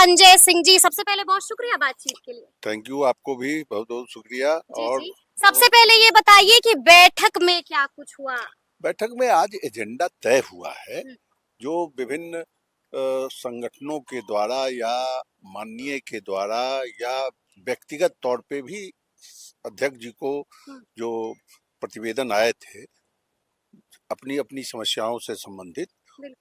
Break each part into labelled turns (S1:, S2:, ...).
S1: संजय सिंह जी, सबसे पहले बहुत शुक्रिया बातचीत के लिए।
S2: थैंक यू, आपको भी बहुत बहुत शुक्रिया।
S1: जी। सबसे पहले ये बताइए कि बैठक में क्या कुछ हुआ?
S2: बैठक में आज एजेंडा तय हुआ है, जो विभिन्न संगठनों के द्वारा या माननीय के द्वारा या व्यक्तिगत तौर पे भी अध्यक्ष जी को जो प्रतिवेदन आए थे अपनी अपनी समस्याओं से संबंधित,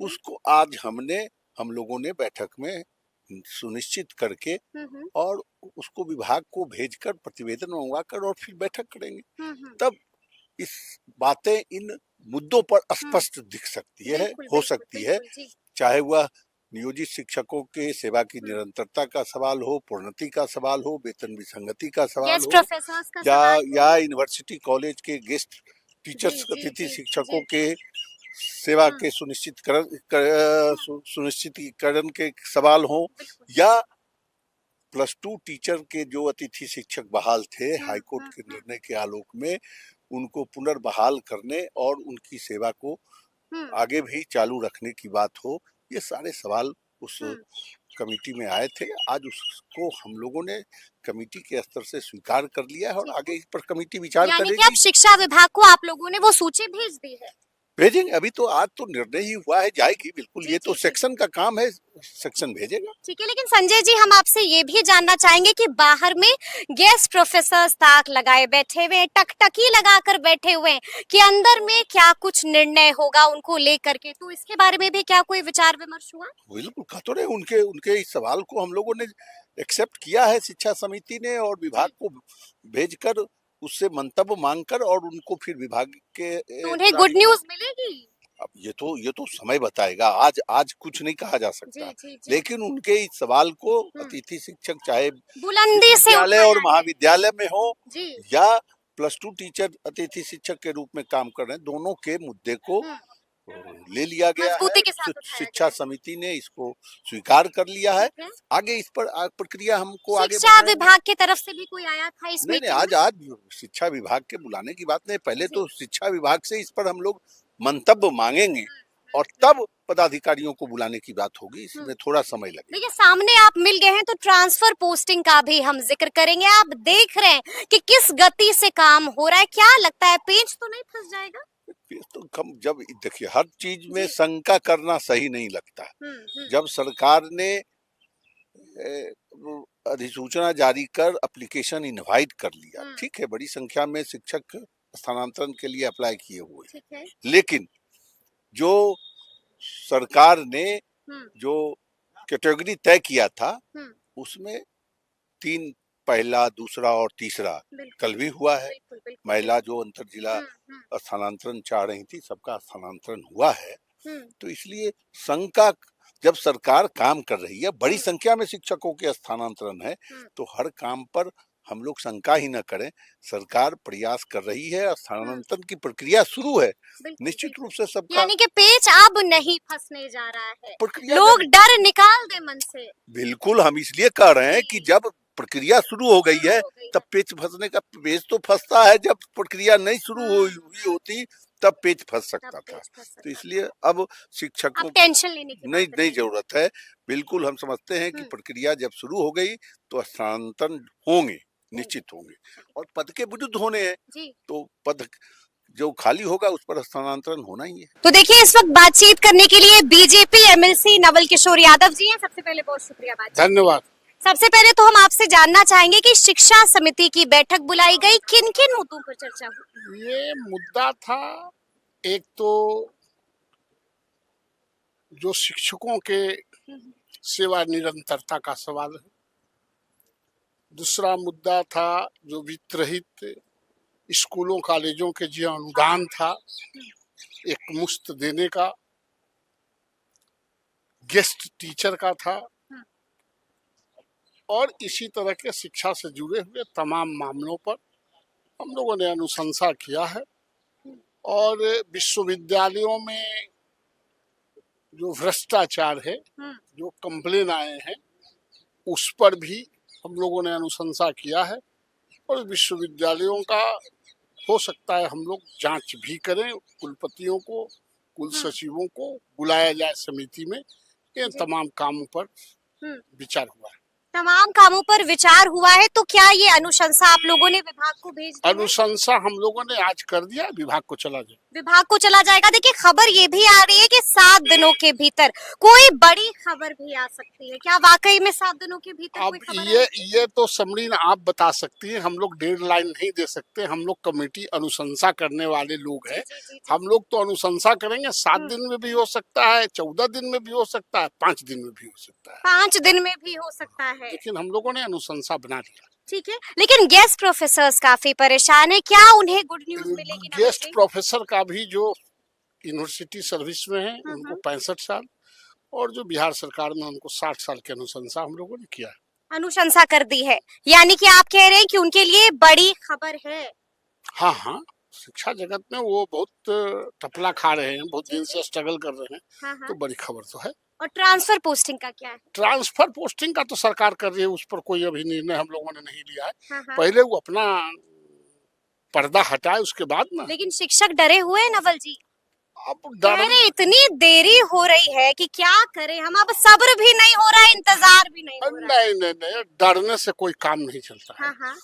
S2: उसको आज हम लोगों ने बैठक में सुनिश्चित करके और उसको विभाग को भेजकर प्रतिवेदन मंगवाकर और फिर बैठक करेंगे। तब इस बातें इन मुद्दों पर स्पष्ट दिख सकती है, हो सकती है, चाहे वह नियोजित शिक्षकों के सेवा की निरंतरता का सवाल हो, प्रोन्नति का सवाल हो, वेतन विसंगति का सवाल हो, या यूनिवर्सिटी कॉलेज के गेस्ट टीचर्स अतिथि शिक्षकों के सेवा के सुनिश्चितीकरण के सवाल हो, या +2 टीचर के जो अतिथि शिक्षक बहाल थे हाईकोर्ट के निर्णय के आलोक में, उनको पुनर्बहाल करने और उनकी सेवा को आगे भी चालू रखने की बात हो। ये सारे सवाल उस कमेटी में आए थे। आज उसको हम लोगों ने कमेटी के स्तर से स्वीकार कर लिया है और आगे इस पर कमेटी विचार करेगी।
S1: यानी कि अब शिक्षा विभाग को आप लोगों ने वो सूची भेज दी है?
S2: भेजेंगे, अभी तो आज तो निर्णय ही हुआ है, जाएगी बिल्कुल। ये तो सेक्शन का काम है, सेक्शन भेजेगा।
S1: ठीक है, लेकिन संजय जी हम आपसे ये भी जानना चाहेंगे कि बाहर में गेस्ट प्रोफेसर ताक लगाए बैठे हुए, टकटकी लगाकर बैठे हुए कि अंदर में क्या कुछ निर्णय होगा उनको लेकर के, तो इसके बारे में भी क्या कोई विचार विमर्श हुआ?
S2: बिल्कुल, कहते रहे उनके इस सवाल को हम लोगों ने एक्सेप्ट किया है शिक्षा समिति ने, और विभाग को भेजकर उससे मंतव्य मांगकर और उनको फिर विभाग के
S1: तो उन्हें गुड न्यूज मिलेगी?
S2: अब ये तो समय बताएगा। आज कुछ नहीं कहा जा सकता। लेकिन उनके इस सवाल को अतिथि शिक्षक चाहे
S1: बुलंदी से
S2: विद्यालय और महाविद्यालय में हो या +2 टीचर अतिथि शिक्षक के रूप में काम कर रहे हैं, दोनों के मुद्दे को ले लिया गया है। शिक्षा समिति ने इसको स्वीकार कर लिया है। आगे इस पर प्रक्रिया हमको आगे
S1: शिक्षा विभाग की तरफ से भी कोई आया था इसमें?
S2: नहीं, आज शिक्षा विभाग के बुलाने की बात नहीं, पहले तो शिक्षा विभाग से इस पर हम लोग मंतव्य मांगेंगे और तब पदाधिकारियों को बुलाने की बात होगी। इसमें थोड़ा समय लगेगा।
S1: देखिए, सामने आप मिल गए हैं तो ट्रांसफर पोस्टिंग का भी हम जिक्र करेंगे। आप देख रहे हैं कि किस गति से काम हो रहा है, क्या लगता है पेच तो नहीं फंस जाएगा?
S2: तो कम, जब देखिए हर चीज में शंका करना सही नहीं लगता। जब सरकार ने अधिसूचना जारी कर एप्लीकेशन इनवाइट कर लिया, ठीक है, बड़ी संख्या में शिक्षक स्थानांतरण के लिए अप्लाई किए हुए, लेकिन जो सरकार ने जो कैटेगरी तय किया था उसमें 3, पहला, दूसरा और तीसरा कल भी हुआ है। महिला जो अंतर जिला स्थानांतरण चाह रही थी, सबका स्थानांतरण हुआ है। तो इसलिए शंका, जब सरकार काम कर रही है, बड़ी संख्या में शिक्षकों के स्थानांतरण है, तो हर काम पर हम लोग शंका ही न करें। सरकार प्रयास कर रही है, स्थानांतरण की प्रक्रिया शुरू है, निश्चित रूप से सबका,
S1: यानी कि पेच अब नहीं फंसने जा रहा है, लोग डर निकाल दे मन से।
S2: बिल्कुल, हम इसलिए कह रहे हैं कि जब प्रक्रिया शुरू हो गई है तब पेच फंसने का, पेच तो फंसता है जब प्रक्रिया नहीं शुरू हुई होती, तब पेच फंस सकता था। तो इसलिए अब शिक्षकों को
S1: टेंशन लेने की
S2: नहीं जरूरत है। बिल्कुल हम समझते हैं कि प्रक्रिया जब शुरू हो गई तो स्थानांतरण होंगे, निश्चित होंगे, और पद के विरुद्ध होने हैं, तो पद जो खाली होगा उस पर स्थानांतरण होना ही है।
S1: तो देखिए, इस वक्त बातचीत करने के लिए बीजेपी एमएलसी नवल किशोर यादव जी हैं। सबसे पहले बहुत शुक्रिया बातचीत।
S3: धन्यवाद।
S1: सबसे पहले तो हम आपसे जानना चाहेंगे कि शिक्षा समिति की बैठक बुलाई गई, किन किन मुद्दों पर चर्चा हुई?
S3: ये मुद्दा था, एक तो जो शिक्षकों के सेवा निरंतरता का सवाल है, दूसरा मुद्दा था जो वित्तरहित स्कूलों कॉलेजों के जो अनुदान था एक मुफ्त देने का, गेस्ट टीचर का था, और इसी तरह के शिक्षा से जुड़े हुए तमाम मामलों पर हम लोगों ने अनुशंसा किया है। और विश्वविद्यालयों में जो भ्रष्टाचार है, जो कंप्लेन आए हैं, उस पर भी हम लोगों ने अनुशंसा किया है, और विश्वविद्यालयों का हो सकता है हम लोग जांच भी करें, कुलपतियों को, कुल सचिवों को बुलाया जाए समिति में, इन तमाम कामों पर विचार हुआ है।
S1: तमाम कामों पर विचार हुआ है, तो क्या ये अनुशंसा आप लोगों ने विभाग को भेज दी है?
S3: अनुशंसा हम लोगों ने आज कर दिया, विभाग को चला जाए।
S1: विभाग को चला जाएगा। देखिए खबर ये भी आ रही है कि 7 दिनों के भीतर कोई बड़ी खबर भी आ सकती है। क्या वाकई में 7 दिनों के भीतर
S3: अब
S1: कोई खबर
S3: ये तो समरीन आप बता सकती हैं, हम लोग डेडलाइन नहीं दे सकते। हम लोग कमेटी अनुशंसा करने वाले लोग हैं। हम लोग तो अनुशंसा करेंगे। 7 दिन में भी हो सकता है, 14 दिन में भी हो सकता है, 5 दिन में भी हो सकता है,
S1: 5 दिन में भी हो सकता है,
S3: लेकिन हम लोगों ने अनुशंसा बना लिया।
S1: ठीक है। लेकिन गेस्ट प्रोफेसर्स काफी परेशान है, क्या उन्हें गुड न्यूज मिलेगी?
S3: गेस्ट प्रोफेसर का भी जो यूनिवर्सिटी सर्विस में है उनको 65 साल, और जो बिहार सरकार में उनको 60 साल की अनुशंसा हम लोगों ने किया है।
S1: अनुशंसा कर दी है, यानी कि आप कह रहे हैं कि उनके लिए बड़ी खबर है।
S3: हाँ हाँ, शिक्षा जगत में वो बहुत टपला खा रहे हैं, बहुत दिन से स्ट्रगल कर रहे हैं।
S1: हाँ हाँ।
S3: तो बड़ी खबर तो है।
S1: और ट्रांसफर पोस्टिंग का क्या है?
S3: ट्रांसफर पोस्टिंग का तो सरकार कर रही है, उस पर कोई अभी निर्णय हम लोगों ने नहीं लिया है।
S1: हाँ।
S3: पहले वो अपना पर्दा हटाए, उसके बाद ना।
S1: लेकिन शिक्षक डरे हुए हैं नवल जी,
S3: अब
S1: कह रहे इतनी देरी हो रही है कि क्या करें हम, अब सब्र भी नहीं हो रहा है, इंतजार भी नहीं हो रहा है।
S3: नहीं, डरने से कोई काम नहीं चलता है।
S1: हाँ हाँ।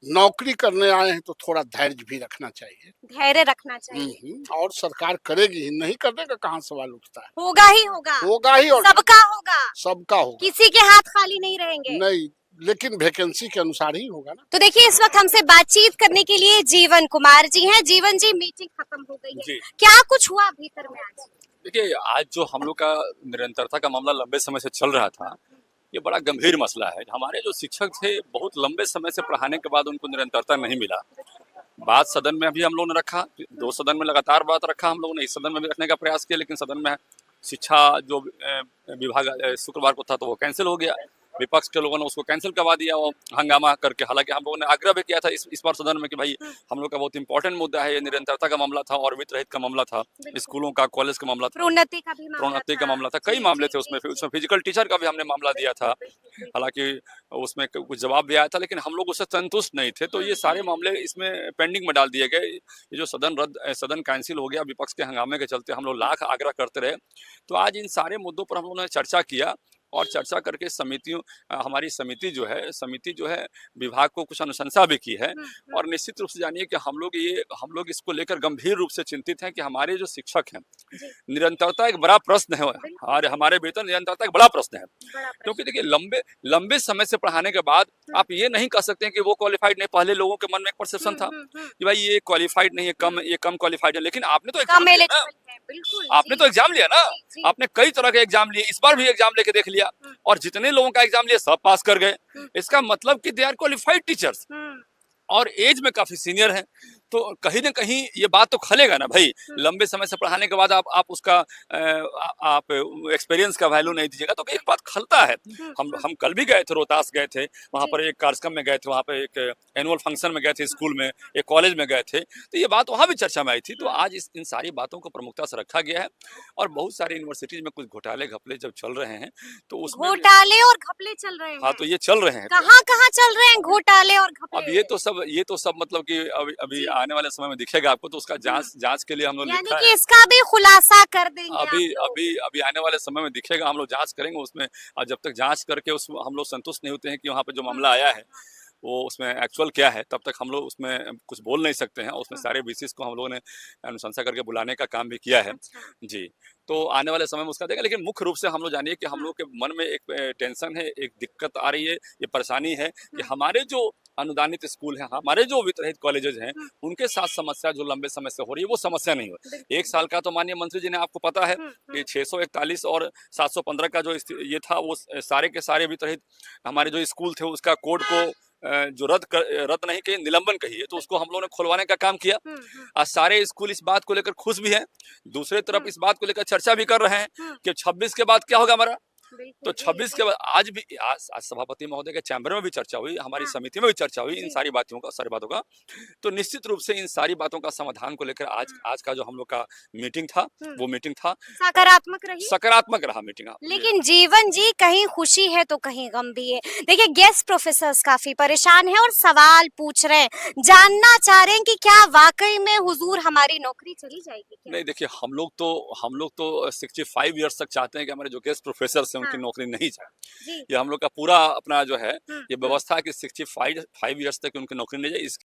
S3: नौकरी करने आए हैं तो थोड़ा धैर्य भी रखना चाहिए।
S1: धैर्य रखना चाहिए।
S3: और सरकार करेगी ही, नहीं करने का कहाँ सवाल उठता है।
S1: होगा ही होगा,
S3: होगा ही, और
S1: सबका होगा,
S3: सबका होगा,
S1: किसी के हाथ खाली नहीं रहेंगे।
S3: नहीं, लेकिन वैकेंसी के अनुसार ही होगा ना।
S1: तो देखिए इस वक्त हमसे बातचीत करने के लिए जीवन कुमार जी हैं। जीवन जी, मीटिंग खत्म हो गई है, क्या कुछ हुआ भीतर में आज?
S4: देखिए आज जो हम लोग का निरंतरता का मामला लंबे समय से चल रहा था, ये बड़ा गंभीर मसला है। हमारे जो शिक्षक थे बहुत लंबे समय से पढ़ाने के बाद उनको निरंतरता नहीं मिला। बात सदन में भी हम लोगों ने रखा, 2 सदन में लगातार बात रखा हम लोगों ने, इस सदन में भी रखने का प्रयास किया, लेकिन सदन में शिक्षा जो विभाग शुक्रवार को था तो वो कैंसिल हो गया। विपक्ष के लोगों ने उसको कैंसिल करवा दिया वो हंगामा करके। हालांकि हम लोगों ने आग्रह भी किया था इस बार सदन में कि भाई हम लोग का बहुत इंपॉर्टेंट मुद्दा है, ये निरंतरता का मामला था और वित्त रहित का मामला था, स्कूलों का, कॉलेज का मामला था,
S1: प्रोन्नति का मामला था,
S4: कई मामले थे उसमें फिजिकल टीचर का भी हमने मामला दिया था। हालांकि उसमें कुछ जवाब भी आया था, लेकिन हम लोग उससे संतुष्ट नहीं थे, तो ये सारे मामले इसमें पेंडिंग में डाल दिए गए। ये जो सदन कैंसिल हो गया विपक्ष के हंगामे के चलते, हम लोग लाख आग्रह करते रहे। तो आज इन सारे मुद्दों पर हम लोगों ने चर्चा किया, और चर्चा करके हमारी समिति जो है विभाग को कुछ अनुशंसा भी की है। और निश्चित रूप से जानिए कि हम लोग इसको लेकर गंभीर रूप से चिंतित हैं कि हमारे जो शिक्षक हैं, निरंतरता एक बड़ा प्रश्न है, और हमारे वेतन निरंतरता एक बड़ा प्रश्न है। क्योंकि देखिए लंबे समय से पढ़ाने के बाद आप ये नहीं कह सकते हैं कि वो क्वालिफाइड नहीं। पहले लोगों के मन में एक परसेप्शन था कि भाई ये क्वालिफाइड नहीं है, ये कम क्वालिफाइड है, लेकिन आपने तो एग्जाम लिया ना, आपने तो एग्जाम लिया ना, आपने कई तरह के एग्जाम लिए, इस बार भी एग्जाम लेके देख लिया, और जितने लोगों का एग्जाम लिया सब पास कर गए। इसका मतलब कि दे आर क्वालिफाइड टीचर्स, और एज में काफी सीनियर हैं। तो कहीं ना कहीं ये बात तो खलेगा ना भाई, लंबे समय से पढ़ाने के बाद आप उसका आप एक्सपीरियंस का वैल्यू नहीं दीजिएगा तो एक बात खलता है। हम कल भी गए थे, रोहतास गए थे, वहाँ पर एक कार्यक्रम में गए थे, वहाँ पे एक एनुअल फंक्शन में गए थे, स्कूल में, एक कॉलेज में गए थे, तो ये बात वहाँ भी चर्चा में आई थी। तो आज इन सारी बातों को प्रमुखता से रखा गया है, और बहुत सारी यूनिवर्सिटीज में कुछ घोटाले घपले जब चल रहे हैं तो उसमें
S1: घोटाले और घपले चल रहे हैं।
S4: हाँ, तो ये चल रहे हैं,
S1: कहाँ चल रहे हैं घोटाले और घपले?
S4: अब ये तो सब मतलब कि अभी आने वाले समय में दिखेगा आपको, तो उसका जांच के लिए हम लोग लिखा है,
S1: इसका भी खुलासा कर देंगे।
S4: अभी आने वाले समय में दिखेगा, हम लोग जांच करेंगे उसमें, और जब तक जांच करके हम लोग संतुष्ट नहीं होते हैं कि वहाँ पे जो मामला आया है वो उसमें एक्चुअल क्या है, तब तक हम लोग उसमें कुछ बोल नहीं सकते हैं। उसमें सारे बीसीस को हम लोगों ने अनुशंसा करके बुलाने का काम भी किया है जी। तो आने वाले समय में उसका देगा, लेकिन मुख्य रूप से हम लोग जानिए कि हम लोग के मन में एक टेंशन है, एक दिक्कत आ रही है, ये परेशानी है कि हमारे जो अनुदानित स्कूल हैं, हमारे जो वित्तरहित कॉलेजेस हैं, उनके साथ समस्या जो लंबे समय से हो रही है वो समस्या नहीं हो। 1 साल का तो माननीय मंत्री जी ने, आपको पता है कि 641 और 715 का जो ये था, वो सारे के सारे वित्तरहित हमारे जो स्कूल थे उसका कोड को जो रद्द नहीं कही, निलंबन कही है, तो उसको हम लोगों ने खुलवाने का काम किया। आज सारे स्कूल इस बात को लेकर खुश भी हैं, दूसरी तरफ इस बात को लेकर चर्चा भी कर रहे हैं कि 26 के बाद क्या होगा हमारा। तो 26 के बाद आज सभापति महोदय के चैम्बर में भी चर्चा हुई, हमारी समिति में भी चर्चा हुई इन सारी बातों का। तो निश्चित रूप से इन सारी बातों का समाधान को लेकर आज का जो हम लोग का मीटिंग था, वो मीटिंग था सकारात्मक रहा मीटिंग।
S1: लेकिन जीवन जी, कहीं खुशी है तो कहीं गम भी है। देखिए गेस्ट प्रोफेसर्स काफी परेशान है और सवाल पूछ रहे हैं, जानना चाह रहे हैं कि क्या वाकई में हुजूर हमारी नौकरी चली जाएगी क्या?
S4: नहीं, देखिए हम लोग तो 65 ईयर्स तक चाहते हैं कि हमारे जो गेस्ट प्रोफेसर हैं उनकी
S1: हाँ।
S4: नौकरी नहीं जाए।
S1: जी
S4: ये हम लोग का पूरा अपना जो है
S1: हम्म,
S4: ये व्यवस्था है कि 65 ईयर्स तक उनकी नौकरी नहीं जाए।